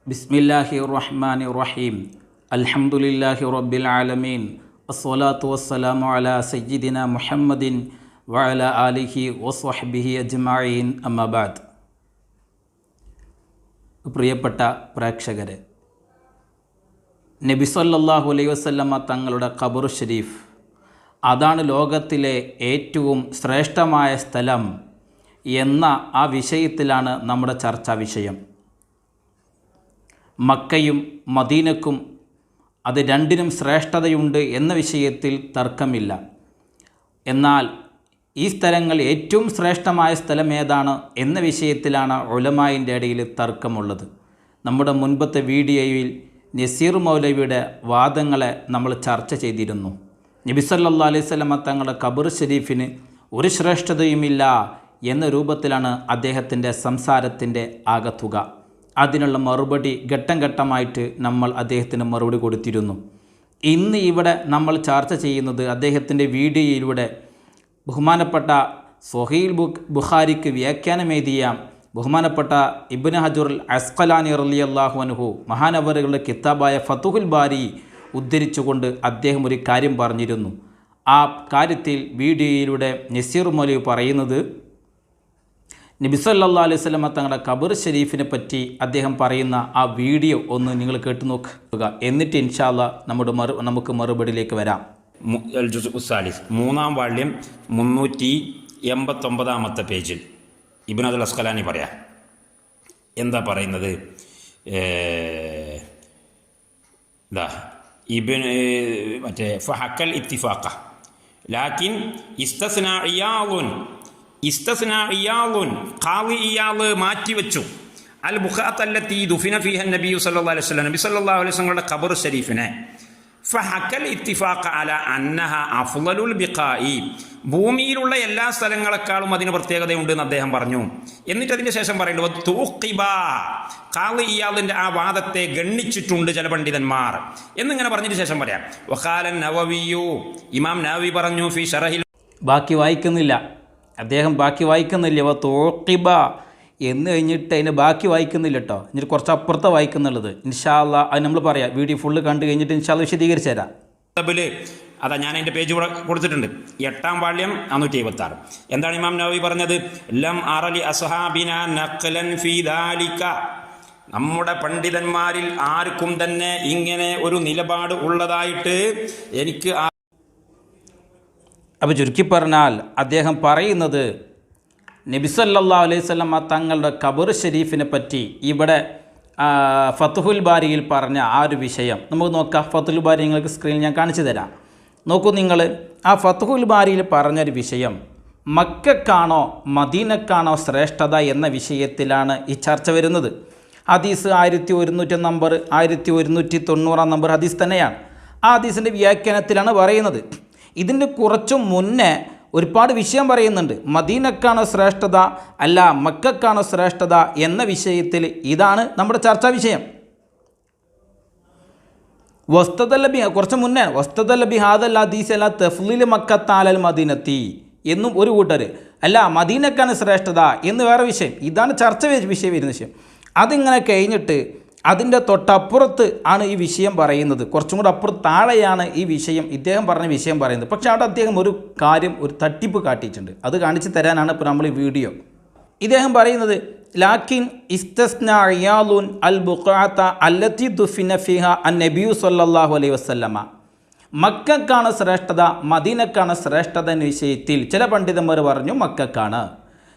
ബിസ്മില്ലാഹിർ റഹ്മാനിർ റഹീം. അൽഹംദുലില്ലാഹി റബ്ബിൽ ആലമീൻ. അസ്സലാത്തു വസ്സലാമു അലാ സയ്യിദിന മുഹമ്മദിൻ വഅലാ ആലിഹി വസ്വഹ്ബിഹി അജ്മഈൻ. അമ്മാ ബഅദ്. പ്രിയപ്പെട്ട പ്രേക്ഷകരെ, നബി സല്ലല്ലാഹു അലൈഹി വസല്ലമ തങ്ങളുടെ ഖബർ ഷരീഫ്, അതാണ് ലോകത്തിലെ ഏറ്റവും ശ്രേഷ്ഠമായ സ്ഥലം എന്ന ആ വിഷയത്തിലാണ് നമ്മുടെ ചർച്ചാ വിഷയം. മക്കയും മദീനക്കും അത് രണ്ടിനും ശ്രേഷ്ഠതയുണ്ട് എന്ന വിഷയത്തിൽ തർക്കമില്ല. എന്നാൽ ഈ സ്ഥലങ്ങൾ ഏറ്റവും ശ്രേഷ്ഠമായ സ്ഥലം ഏതാണ് എന്ന വിഷയത്തിലാണ് ഉലമായിൻ്റെ ഇടയിൽ തർക്കമുള്ളത്. നമ്മുടെ മുൻപത്തെ വീഡിയോയിൽ നസീർ മൗലവിയുടെ വാദങ്ങളെ നമ്മൾ ചർച്ച ചെയ്തിരുന്നു. നബി സല്ലല്ലാഹു അലൈഹി വസല്ലമ തങ്ങളുടെ ഖബർ ഷരീഫിന് ഒരു ശ്രേഷ്ഠതയുമില്ല എന്ന രൂപത്തിലാണ് അദ്ദേഹത്തിൻ്റെ സംസാരത്തിൻ്റെ ആകത്തുക. അതിനുള്ള മറുപടി ഘട്ടം ഘട്ടമായിട്ട് നമ്മൾ അദ്ദേഹത്തിന് മറുപടി കൊടുത്തിരുന്നു. ഇന്ന് ഇവിടെ നമ്മൾ ചർച്ച ചെയ്യുന്നത് അദ്ദേഹത്തിൻ്റെ വീഡിയോയിലൂടെ ബഹുമാനപ്പെട്ട സ്വഹീൽ ബുഖാരിക്ക് വ്യാഖ്യാനമെഴുതിയ ബഹുമാനപ്പെട്ട ഇബ്നു ഹജറുൽ അസ്ഖലാനി റളിയല്ലാഹു അൻഹു മഹാനവറുകളുടെ കിതാബായ ഫതുഹുൽ ബാരി ഉദ്ധരിച്ചുകൊണ്ട് അദ്ദേഹം ഒരു കാര്യം പറഞ്ഞിരുന്നു. ആ കാര്യത്തിൽ വീഡിയോയിലൂടെ നസീർ മൗലവി പറയുന്നത്, നബി സല്ലല്ലാഹു അലൈഹി വസല്ലമ തങ്ങളുടെ ഖബർ ഷരീഫിനെ പറ്റി അദ്ദേഹം പറയുന്ന ആ വീഡിയോ ഒന്ന് നിങ്ങൾ കേട്ടു നോക്കുക. എന്നിട്ട് ഇൻഷാ അല്ലാഹ് നമുക്ക് മറുപടിയിലേക്ക് വരാം. മൂന്നാം വാള്യം 389 പേജിൽ ഇബ്നു ഹജർ അസ്ഖലാനി പറയാം. എന്താ പറയുന്നത്? ഫഹക്കൽ ഇത്തിഫാഖ ലാകിൻ ഇസ്തസ്നാ ഇയാളുൻ ഖാളി ഇയാള് മാറ്റിവെച്ചു അൽ ബുഖാത്തല്ലത്തി ദുഫിന ഫീഹ നബി സല്ലല്ലാഹു അലൈഹി വസല്ലം, നബി സല്ലല്ലാഹു അലൈഹി വസല്ലമയുടെ ഖബർ ഷരീഫിനെ ഫഹക്കൽ ഇത്തിഫാഖ അല അന്നഹ അഫ്ളലുൽ ബിഖാഇ, ഭൂമിയിലുള്ള എല്ലാ സ്ഥലങ്ങളെക്കാളും അതിന് പ്രത്യേകതയുണ്ട് എന്ന് അദ്ദേഹം പറഞ്ഞു. എന്നിട്ട് അതിന് ശേഷം പറയുന്നത് തൂഖിബ, ഖാളി ഇയാളിൻ്റെ ആ വാദത്തെ ഗണ്ണിച്ചിട്ടുണ്ട് ചില പണ്ഡിതന്മാർ എന്നിങ്ങനെ പറഞ്ഞതിന് ശേഷം പറയാം. വഖാലൻ നവവിയു, ഇമാം നവവി പറഞ്ഞു ഫി ശറഹിൽ, ബാക്കി വായിക്കുന്നില്ല, അദ്ദേഹം ബാക്കി വായിക്കുന്നില്ല. തോക്കിബ എന്ന് കഴിഞ്ഞിട്ട് അതിന് ബാക്കി വായിക്കുന്നില്ല കേട്ടോ. എന്നിട്ട് കുറച്ച് അപ്പുറത്തെ വായിക്കുന്നുള്ളത്. ഇൻഷാ അല്ലാഹ് അത് നമ്മൾ പറയാം. വീഡിയോ ഫുള്ള് കണ്ടു കഴിഞ്ഞിട്ട് ഇൻഷാ അല്ലാഹ് വിശദീകരിച്ചു തരാം. അതാ ഞാൻ അതിൻ്റെ പേജ് കൂടെ കൊടുത്തിട്ടുണ്ട്. 8-ാം വാള്യം 476. എന്താണ് ഇമാം നവവി പറഞ്ഞത്? ലം അറലി അസ്ഹാബിന നഖ്ലൻ ഫീ ദാലിക, നമ്മുടെ പണ്ഡിതന്മാരിൽ ആർക്കും തന്നെ ഇങ്ങനെ ഒരു നിലപാട് ഉള്ളതായിട്ട് എനിക്ക്. അപ്പോൾ ചുരുക്കി പറഞ്ഞാൽ അദ്ദേഹം പറയുന്നത്, നബി സല്ലല്ലാഹു അലൈഹി വസല്ലമ തങ്ങളുടെ ഖബർ ഷരീഫിനെ പറ്റി ഇവിടെ ഫതുഹുൽ ബാരിയിൽ പറഞ്ഞ ആ ഒരു വിഷയം നമുക്ക് നോക്കാം. ഫതുഹുൽ ബാരി നിങ്ങൾക്ക് സ്ക്രീനിൽ ഞാൻ കാണിച്ചു തരാം. നോക്കൂ നിങ്ങൾ, ആ ഫതുഹുൽ ബാരിയിൽ പറഞ്ഞൊരു വിഷയം മക്കക്കാണോ മദീനക്കാണോ ശ്രേഷ്ഠത എന്ന വിഷയത്തിലാണ് ഈ ചർച്ച വരുന്നത്. ഹദീസ് 1100 നമ്പർ 1190 നമ്പർ ഹദീസ് തന്നെയാണ്. ആ ഹദീസിൻ്റെ വ്യാഖ്യാനത്തിലാണ് പറയുന്നത്. ഇതിൻ്റെ കുറച്ചു മുന്നേ ഒരുപാട് വിഷയം പറയുന്നുണ്ട്. മദീനക്കാണോ ശ്രേഷ്ഠത അല്ല മക്കക്കാണോ ശ്രേഷ്ഠത എന്ന വിഷയത്തിൽ ഇതാണ് നമ്മുടെ ചർച്ചാ വിഷയം. വസ്തദല്ലബി കുറച്ച് മുന്നേ വസ്തദല്ലബി ഹാദൽ ഹദീസ് അല്ല തഫ്ലീൽ മക്കത്താലൽ മദീനത്തി എന്നും ഒരു കൂട്ടർ, അല്ല മദീനക്കാണ് ശ്രേഷ്ഠത എന്ന് വേറെ വിഷയം. ഇതാണ് ചർച്ച വിഷയം വരുന്ന വിഷയം. അതിങ്ങനെ കഴിഞ്ഞിട്ട് അതിൻ്റെ തൊട്ടപ്പുറത്ത് ആണ് ഈ വിഷയം പറയുന്നത്. കുറച്ചും കൂടെ അപ്പുറത്ത് താഴെയാണ് ഈ വിഷയം ഇദ്ദേഹം പറഞ്ഞ വിഷയം പറയുന്നത്. പക്ഷേ അവിടെ അദ്ദേഹം ഒരു കാര്യം, ഒരു തട്ടിപ്പ് കാട്ടിയിട്ടുണ്ട്. അത് കാണിച്ചു തരാനാണ് ഇപ്പോൾ നമ്മൾ ഈ വീഡിയോ. ഇദ്ദേഹം പറയുന്നത്, ലാക്കിൻ ഇസ്തസ്നാ ഇയാളുൻ അൽ ബുഖാത്ത അല്ലത്തി ദുഫിന ഫിഹ അൻ നബിയു സല്ലല്ലാഹു അലൈഹി വസല്ലമ, മക്കക്കാണ് ശ്രേഷ്ഠത മദീനക്കാണ് ശ്രേഷ്ഠത എന്ന വിഷയത്തിൽ ചില പണ്ഡിതന്മാർ പറഞ്ഞു മക്കക്കാണ്,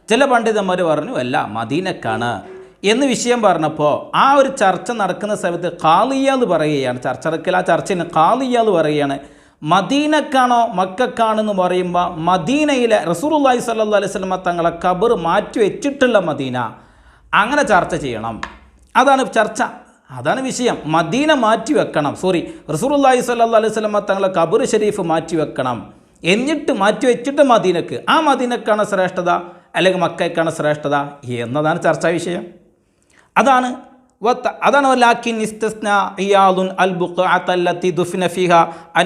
ചില പണ്ഡിതന്മാർ പറഞ്ഞു അല്ല മദീനക്കാണ് എന്ന് വിഷയം പറഞ്ഞപ്പോൾ ആ ഒരു ചർച്ച നടക്കുന്ന സമയത്ത് ഖാളിയാൽ പറയുകയാണ്, ചർച്ച നടക്കൽ ആ ചർച്ചയിൽ ഖാളിയാൽ പറയുകയാണ്, മദീനക്കാണോ മക്കക്കാണെന്ന് പറയുമ്പോൾ മദീനയിലെ റസൂലുള്ളാഹി സ്വല്ലല്ലാഹു അലൈഹി വസല്ലമ തങ്ങളെ ഖബർ മാറ്റി വെച്ചിട്ടുള്ള മദീന, അങ്ങനെ ചർച്ച ചെയ്യണം. അതാണ് ചർച്ച, അതാണ് വിഷയം. മദീന മാറ്റി വെക്കണം, റസൂലുള്ളാഹി സ്വല്ലല്ലാഹു അലൈഹി വസല്ലമ തങ്ങളെ ഖബർ ഷരീഫ് മാറ്റി വെക്കണം. എന്നിട്ട് മാറ്റി വെച്ചിട്ട് മദീനക്ക്, ആ മദീനക്കാണ് ശ്രേഷ്ഠത അല്ലെങ്കിൽ മക്കയ്ക്കാണ് ശ്രേഷ്ഠത എന്നതാണ് ചർച്ചാ വിഷയം. അതാണ് ലാക്കിൻ ഇസ്തസ്നാ ഇയാളുൻ അൽ ബുഖഅത അല്ലത്തി ദുഫിന ഫിഹ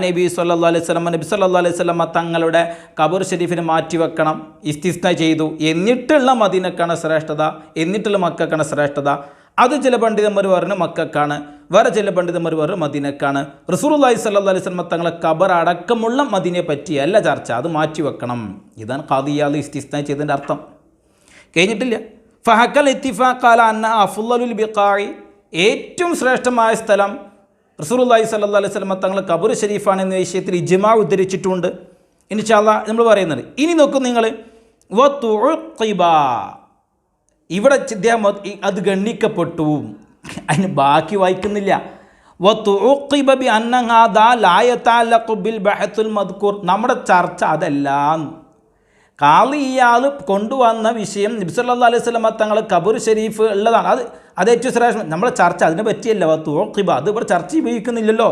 നബി സല്ലല്ലാഹു അലൈഹി വസല്ലം, നബി സല്ലല്ലാഹു അലൈഹി വസല്ലം തങ്ങളുടെ ഖബർ ഷരീഫിനെ മാറ്റി വെക്കണം, ഇസ്തിസ്ന ചെയ്തു. എന്നിട്ടുള്ള മദീനക്കാണ് ശ്രേഷ്ഠത, എന്നിട്ടുള്ള മക്കക്കാണ് ശ്രേഷ്ഠത. അത് ചില പണ്ഡിതന്മാർ പറഞ്ഞു മക്കക്കാണ്, വേറെ ചില പണ്ഡിതന്മാർ പറഞ്ഞു മദീനക്കാണ്. റസൂലുള്ളാഹി സ്വല്ലല്ലാഹു അലൈഹി വസല്ലം തങ്ങളെ ഖബർ അടക്കമുള്ള മദീനയെ പറ്റിയല്ല ചർച്ച, അത് മാറ്റിവെക്കണം. ഇതാണ് ഖാദി ഇയാദ് ഇസ്തിസ്നാ ചെയ്തതിൻ്റെ അർത്ഥം. കഴിഞ്ഞിട്ടില്ല. ഫഹക്കൽ ഇത്തിഫാഖ് അല അന്ന അഫ്ളലുൽ ബിഖാഇ, ഏറ്റവും ശ്രേഷ്ഠമായ സ്ഥലം റസൂലുള്ളാഹി സ്വല്ലല്ലാഹു അലൈഹി വസല്ലം തങ്ങളെ ഖബർ ഷരീഫാണ് എന്ന വിഷയത്തിൽ ഇജ്മാ ഉദ്ധരിച്ചിട്ടുണ്ട്. ഇൻഷാ അല്ലാഹ് നമ്മൾ പറയുന്നുണ്ട്. ഇനി നോക്കും നിങ്ങൾ, വതുഖിബ, ഇവിടെ ഇദ്ദേഹം അത് ഗണ്ണിക്കപ്പെട്ടു, അതിന് ബാക്കി വായിക്കുന്നില്ല. വതുഖിബ ബി അന്ന ഹാദാ ലാ യതഅല്ലഖു ബിൽ ബഹ്തുൽ മദ്കൂർ, നമ്മുടെ ചർച്ച അതല്ല. ഖാദി ഇയാൾ കൊണ്ടുവന്ന വിഷയം നബി സല്ലല്ലാഹു അലൈഹി വസല്ലം തങ്ങൾ ഖബർ ഷരീഫ് ഉള്ളതാണ്, അത് ഏറ്റവും ശ്രേഷ്ഠം. നമ്മുടെ ചർച്ച അതിനെ പറ്റിയല്ല. വതുഖിബ, അത് ഇവിടെ ചർച്ച ഉപയോഗിക്കുന്നില്ലല്ലോ.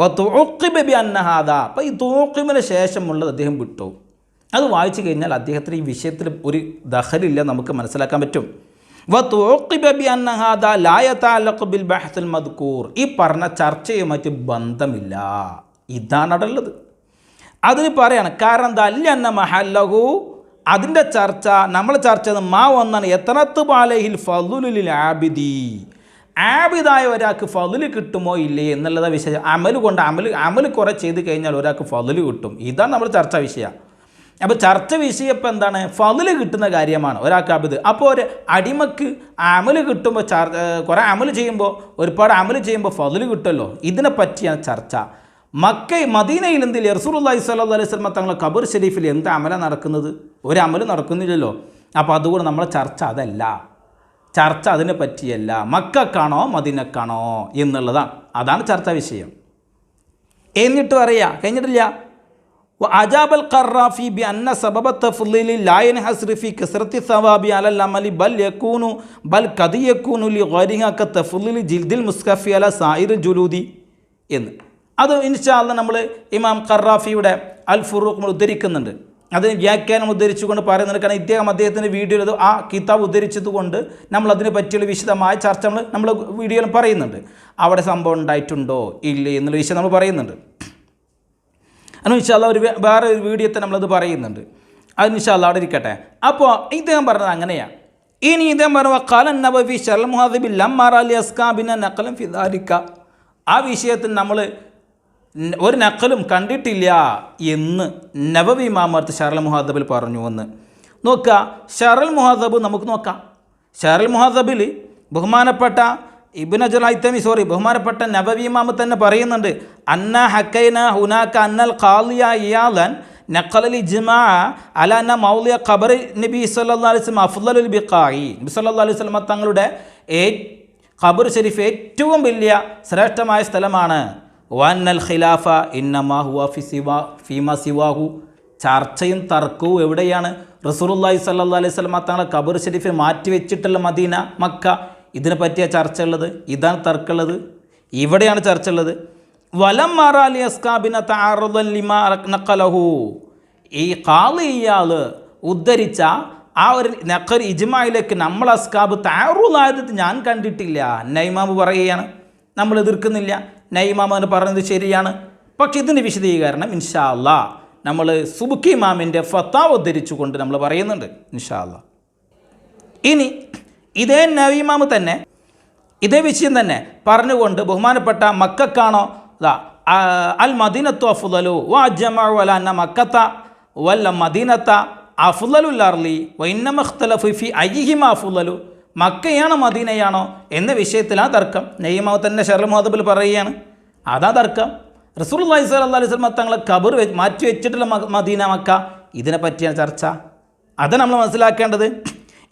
വതുഖിബ ബി അന്ന ഹാദാ, അപ്പോൾ ഈ തുഖിബിന് ശേഷമുള്ളത് അദ്ദേഹം വിട്ടു. അത് വായിച്ചു കഴിഞ്ഞാൽ അദ്ദേഹത്തിന് ഈ വിഷയത്തിൽ ഒരു ദഖലില്ല, നമുക്ക് മനസ്സിലാക്കാൻ പറ്റും. വതുഖിബ ബി അന്ന ഹാദാ ലാ യതഅല്ലഖു ബിൽ ബഹ്തുൽ മദ്കൂർ, ഈ പറഞ്ഞ ചർച്ചയുമായിട്ട് ബന്ധമില്ല. ഇതാണ് അവിടെ ഉള്ളത്. അതിന് പറയാണ് കാരണം എന്താ, അല്ലന്ന മഹല്ലഹു, അതിൻ്റെ ചർച്ച, നമ്മൾ ചർച്ച മാ ഒന്നാണ് എത്തനത്ത് ബാലഹിൽ ഫളുലിൽ ആബിദി, ആബിദായ ഒരാൾക്ക് ഫളുല് കിട്ടുമോ ഇല്ലേ എന്നുള്ളത് വിഷയം. അമൽ കൊണ്ട് അമൽ കുറേ ചെയ്ത് കഴിഞ്ഞാൽ ഒരാൾക്ക് ഫളുല് കിട്ടും. ഇതാണ് നമ്മൾ ചർച്ച വിഷയം. അപ്പോൾ ചർച്ച വിഷയം ഇപ്പം എന്താണ്, ഫളുല് കിട്ടുന്ന കാര്യമാണ് ഒരാൾക്ക് ആബിദ്. അപ്പോൾ ഒരു അടിമക്ക് അമൽ കിട്ടുമ്പോൾ കുറേ അമൽ ചെയ്യുമ്പോൾ, ഒരുപാട് അമൽ ചെയ്യുമ്പോൾ ഫളുല് കിട്ടുമല്ലോ, ഇതിനെ പറ്റിയാണ് ചർച്ച. മദീനയിൽ എന്തില്ല റസൂലുള്ളാഹി സ്വല്ലല്ലാഹു അലൈഹി വസല്ലം തങ്ങളെ ഖബർ ഷരീഫിൽ എന്ത് അമല നടക്കുന്നത്? ഒരു അമൽ നടക്കുന്നില്ലല്ലോ. അപ്പോൾ അതുകൊണ്ട് നമ്മളെ ചർച്ച അതല്ല, ചർച്ച അതിനെ പറ്റിയല്ല, മക്കക്കാണോ മദീനക്കാണോ എന്നുള്ളതാണ്. അതാണ് ചർച്ചാ വിഷയം. എന്നിട്ട് പറയാ, കഴിഞ്ഞിട്ടില്ല. അജാബൽ ഖറാഫി ബി അന്ന സബബ തഫ്ളീലി ലാ യൻഹസ്റു ഫി കസ്റത്തി സവാബി അലൽ അമലി ബൽ ഖദ് യകൂനു ലി ഗൈരിഹ ക തഫ്ളീലി ജിൽദിൽ മുസ്കഫി അല സായിർ ജുലൂദി എന്ന്. അത് ഇൻഷാ അല്ലാഹ് നമ്മൾ ഇമാം ഖറാഫിയുടെ അൽ ഫുറൂഖ് ഉദ്ധരിക്കുന്നുണ്ട്. അതിന് വ്യാഖ്യാനം ഉദ്ധരിച്ചുകൊണ്ട് പറയുന്നുണ്ട്. കാരണം അദ്ദേഹത്തിൻ്റെ വീഡിയോയിൽ ആ കിതാബ് ഉദ്ധരിച്ചതുകൊണ്ട് നമ്മൾ അതിനെ പറ്റിയുള്ള വിശദമായ ചർച്ച നമ്മൾ വീഡിയോയിൽ പറയുന്നുണ്ട്. അവിടെ സംഭവം ഉണ്ടായിട്ടുണ്ടോ ഇല്ലേ എന്നുള്ള വിഷയം നമ്മൾ പറയുന്നുണ്ട്. അത് ഇൻഷാ അല്ലാഹ് വേറെ ഒരു വീഡിയോത്തെ നമ്മളത് പറയുന്നുണ്ട്. അത് ഇൻഷാ അല്ലാഹ് അവിടെ ഇരിക്കട്ടെ. അപ്പോൾ ഇദ്ദേഹം പറഞ്ഞത് അങ്ങനെയാണ്. ഇനി ഇദ്ദേഹം പറഞ്ഞു ഖാലൻ നബവി ശറൽ മുഹദ്ദിബിൽ ലമ്മാ അലി അസ്കാബിന നഖലൻ ഫി ദാലിക, ആ വിഷയത്തിൽ നമ്മൾ ഒരു നഖലും കണ്ടിട്ടില്ല എന്ന് നബവി ഇമാമത്ത് ഷറൽ മുഹദ്ദിബിൽ പറഞ്ഞു എന്ന്. നോക്കുക, ഷറൽ മുഹദ്ദിബ് നമുക്ക് നോക്കാം. ഷറൽ മുഹദ്ദിബിൽ ബഹുമാനപ്പെട്ട ബഹുമാനപ്പെട്ട നബവി ഇമാമ് തന്നെ പറയുന്നുണ്ട്, അന്ന ഹക്കൈന ഹുനാക അന്നൽ ഖാലിയ ഇയാലൻ നഖലൽ ഇജ്മാ അല അന്ന മൗലിയ ഖബർ നബി സല്ലല്ലാഹു അലൈഹി വസല്ലം അഫ്ളലുൽ ബിഖായി, നബി സല്ലല്ലാഹു അലൈഹി വസല്ലം തങ്ങളുടെ ഖബർ ഷരീഫ് ഏറ്റവും വലിയ ശ്രേഷ്ഠമായ സ്ഥലമാണ്. വന്നൽ ഖിലാഫ ഇന്നമാ ഹുവ ഫീമാ സിവാഹു, ചർച്ചയും തർക്കവും എവിടെയാണ്? റസൂലുള്ളാഹി സ്വല്ലല്ലാഹു അലൈഹി വസല്ലം തങ്ങളെ ഖബർ ഷരീഫിൽ മാറ്റിവെച്ചിട്ടുള്ള മദീന, മക്ക, ഇതിനെ പറ്റിയ ചർച്ച ഉള്ളത്. ഇതാണ് തർക്കമുള്ളത്, ഇവിടെയാണ് ചർച്ച ഉള്ളത്. വലം മാറാലി അസ്കാബിന തഅറുദൻ ലിമാ നഖലഹു, ഈ ഖാളി ഇയാൾ ഉദ്ധരിച്ച ആ ഒരു നഖൽ ഇജ്മായിലേക്ക് നമ്മൾ അസ്കാബ് തഅറുദായത് ഞാൻ കണ്ടിട്ടില്ല. നൈമാമ് പറയുകയാണ്, നമ്മൾ എതിർക്കുന്നില്ല. നൈമാമന് പറഞ്ഞത് ശരിയാണ്. പക്ഷെ ഇതിൻ്റെ വിശദീകരണം ഇൻഷാ അല്ലാഹ് നമ്മൾ സുബ്കി ഇമാമിൻ്റെ ഫത്താവ ഉദ്ധരിച്ചുകൊണ്ട് നമ്മൾ പറയുന്നുണ്ട് ഇൻഷാ അല്ലാഹ്. ഇനി ഇതേ നബിമാമ് തന്നെ ഇതേ വിഷയം തന്നെ പറഞ്ഞുകൊണ്ട് ബഹുമാനപ്പെട്ട മക്കക്കാണോ അൽ മദീനത്തു അഫ്ളലു വഅജ്മഉ അലാ അന്ന മക്കത്ത വൽ മദീനത്ത അഫ്ളലുൽ അർളി വഇന്നമ ഇഖ്തലഫു ഫി അയ്യിഹിമാ അഫ്ളലു, മക്കയാണോ മദീനയാണോ എന്ന വിഷയത്തിലാണ് തർക്കം. നബിമാമ് തന്നെ ഷറൽ മുഹദ്ദിബിൽ പറയുകയാണ്, അതാ തർക്കം. റസൂലുള്ളാഹി സ്വല്ലല്ലാഹു അലൈഹി വസല്ലം തങ്ങളെ ഖബർ മാറ്റി വെച്ചിട്ടുള്ള മദീന, മക്ക, ഇതിനെ പറ്റിയാണ് ചർച്ച. അത് നമ്മൾ മനസ്സിലാക്കേണ്ടത്.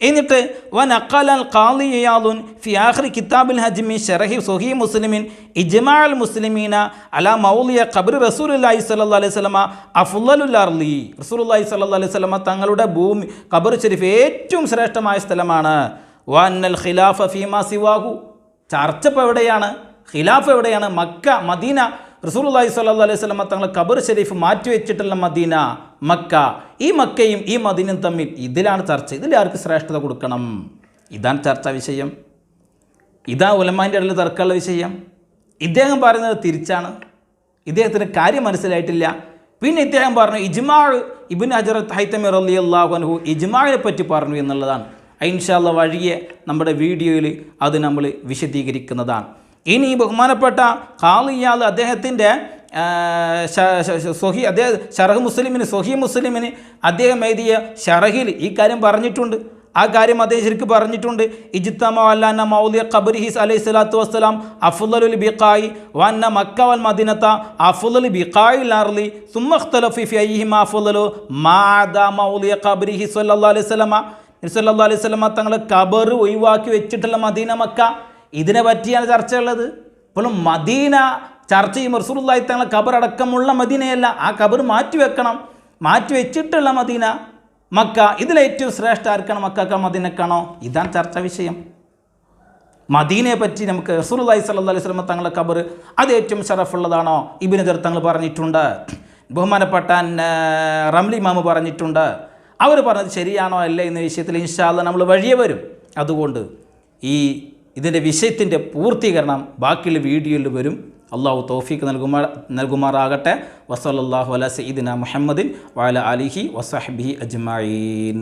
എന്നിട്ട് വനഖലൽ ഖാളി ഇയാദുൻ ഫി ആഖിർ കിതാബിൽ ഹജ്മി ശറഹി സ്വഹീഹ് മുസ്ലിമിൻ ഇജ്മാഉൽ മുസ്ലിമീന അലാ മൗലിയ ഖബ്ർ റസൂലുള്ളാഹി സ്വല്ലല്ലാഹു അലൈഹി വസല്ലമ അഫ്ളലുൽ അർളി, റസൂലുള്ളാഹി സ്വല്ലല്ലാഹു അലൈഹി വസല്ലമ തങ്ങളുടെ ഭൂമി ഖബർ ശരീഫ് ഏറ്റവും ശ്രേഷ്ഠമായ സ്ഥലമാണ്. വന്നൽ ഖിലാഫ ഫീമാ സിവാഹു, ചർച്ച ഇപ്പോൾ എവിടെയാണ്? ഖിലാഫ് എവിടെയാണ്? Mecca, Medina. റസൂലുള്ളാഹി സ്വല്ലല്ലാഹു അലൈഹി വസല്ലം തങ്ങൾ ഖബർ ഷരീഫ് മാറ്റിവെച്ചിട്ടുള്ള മദീന, മക്ക, ഈ മക്കയും ഈ മദീനയും തമ്മിൽ ഇതിലാണ് ചർച്ച. ഇതിലാർക്ക് ശ്രേഷ്ഠത കൊടുക്കണം? ഇതാണ് ചർച്ചാ വിഷയം. ഇതാ ഉലമാൻ്റെ ഇടയിൽ തർക്കമുള്ള വിഷയം. ഇദ്ദേഹം പറയുന്നത് തിരിച്ചാണ്. ഇദ്ദേഹത്തിന് കാര്യം മനസ്സിലായിട്ടില്ല. പിന്നെ ഇദ്ദേഹം പറഞ്ഞു ഇജ്മാ, ഇബ്നു ഹജർ ഹൈതമി റളിയല്ലാഹു അൻഹു ഇജ്മാഇനെ പറ്റി പറഞ്ഞു എന്നുള്ളതാണ്. ഇൻഷാ അല്ലാഹ് വഴിയെ നമ്മുടെ വീഡിയോയിൽ അത് നമ്മൾ വിശദീകരിക്കുന്നതാണ്. ഇനി ബഹുമാനപ്പെട്ട ഖാളി ഇയാദ് അദ്ദേഹത്തിൻ്റെ ഷറഹ് മുസ്ലിമിന് അദ്ദേഹം എഴുതിയ ഷറഹിൽ ഈ കാര്യം പറഞ്ഞിട്ടുണ്ട്. ആ കാര്യം അദ്ദേഹം ശരിക്കും പറഞ്ഞിട്ടുണ്ട്. ഇജ്തമ അല്ലാന മൗലിയ ഖബ്രിഹി അലൈഹി സ്വലാത്തു വസ്സലാം അഫ്ളലുൽ ബിഖായി വഅന്ന മക്ക വൽ മദീനത അഫ്ളലുൽ ബിഖായിൽ അർളി സുമ്മ ഇഖ്തലഫു ഫി അയ്യിഹിമാ അഫ്ളലു മഅദ മൗലിയ ഖബ്രിഹി സ്വല്ലല്ലാഹു അലൈഹി വസല്ലമ സല്ലല്ലാഹു അലൈഹി വസല്ലമ തങ്ങളെ ഖബർ ഒഴിവാക്കി വെച്ചിട്ടുള്ള മദീന മക്ക ഇതിനെ പറ്റിയാണ് ചർച്ചയുള്ളത്. ഇപ്പോഴും മദീന ചർച്ച ചെയ്യും. റസൂലുള്ളാഹി തങ്ങളെ ഖബർ അടക്കമുള്ള മദീനയല്ല, ആ ഖബർ മാറ്റിവെക്കണം. മാറ്റി വെച്ചിട്ടുള്ള മദീന മക്ക ഇതിലേറ്റവും ശ്രേഷ്ഠ ആർക്കാണ്? മക്കക്കാ മദീനക്കാണോ? ഇതാണ് ചർച്ചാ വിഷയം. മദീനയെ പറ്റി നമുക്ക് റസൂലുള്ളാഹി സ്വല്ലല്ലാഹു അലൈഹി വസല്ലം തങ്ങളുടെ ഖബർ അത് ഏറ്റവും ഷറഫുള്ളതാണോ? ഇബ്നു ജറീർ തങ്ങൾ പറഞ്ഞിട്ടുണ്ട്, ബഹുമാനപ്പെട്ട റംലി ഇമാം പറഞ്ഞിട്ടുണ്ട്. അവർ പറഞ്ഞത് ശരിയാണോ അല്ലേ എന്ന വിഷയത്തിൽ ഇൻഷാ അല്ലാഹ് നമ്മൾ വഴിയെ വരും. അതുകൊണ്ട് ഇതിൻ്റെ വിഷയത്തിൻ്റെ പൂർത്തീകരണം ബാക്കിയുള്ള വീഡിയോയിൽ വരും. അള്ളാഹു തൗഫീഖ് നൽകുമാറാകട്ടെ. വസല്ലല്ലാഹു അലാ സയ്യിദിന മുഹമ്മദിൻ വഅലാ ആലിഹി വസഹ്ബിഹി അജ്മഈൻ.